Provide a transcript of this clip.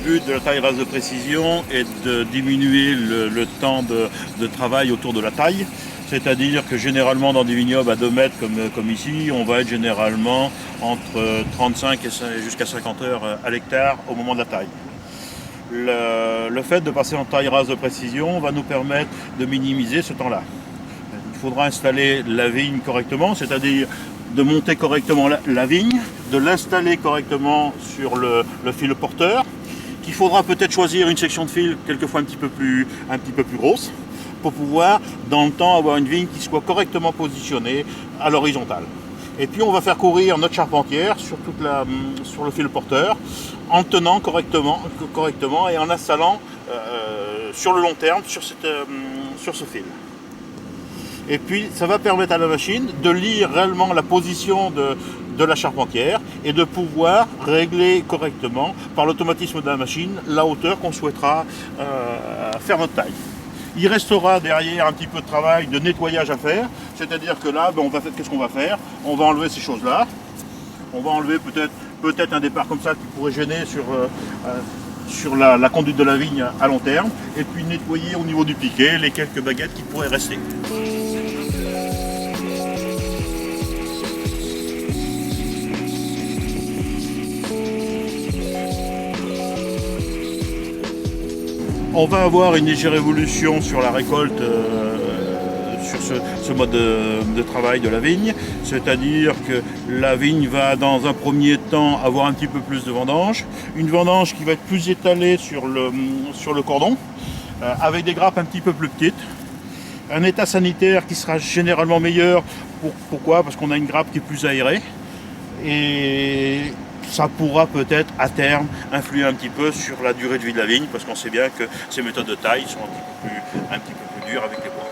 but de la taille rase de précision est de diminuer le temps de travail autour de la taille. C'est-à-dire que généralement dans des vignobles à 2 mètres comme ici, on va être généralement entre 35 et jusqu'à 50 heures à l'hectare au moment de la taille. Le fait de passer en taille rase de précision va nous permettre de minimiser ce temps-là. Il faudra installer la vigne correctement, c'est-à-dire de monter correctement la vigne, de l'installer correctement sur le fil porteur, qu'il faudra peut-être choisir une section de fil quelquefois un petit peu plus grosse, pour pouvoir dans le temps avoir une vigne qui soit correctement positionnée à l'horizontale. Et puis on va faire courir notre charpentière sur le fil porteur en tenant correctement et en installant sur le long terme sur ce fil. Et puis ça va permettre à la machine de lire réellement la position de la charpentière et de pouvoir régler correctement par l'automatisme de la machine la hauteur qu'on souhaitera faire notre taille. Il restera derrière un petit peu de travail de nettoyage à faire, c'est-à-dire que là, qu'est-ce qu'on va faire? On va enlever ces choses-là, on va enlever peut-être un départ comme ça qui pourrait gêner sur la conduite de la vigne à long terme, et puis nettoyer au niveau du piquet les quelques baguettes qui pourraient rester. On va avoir une légère évolution sur la récolte, sur ce mode de travail de la vigne, c'est-à-dire que la vigne va dans un premier temps avoir un petit peu plus de vendange, une vendange qui va être plus étalée sur le cordon, avec des grappes un petit peu plus petites, un état sanitaire qui sera généralement meilleur. Pourquoi? Parce qu'on a une grappe qui est plus aérée, et ça pourra peut-être à terme influer un petit peu sur la durée de vie de la vigne, parce qu'on sait bien que ces méthodes de taille sont un petit peu plus dures avec les bois.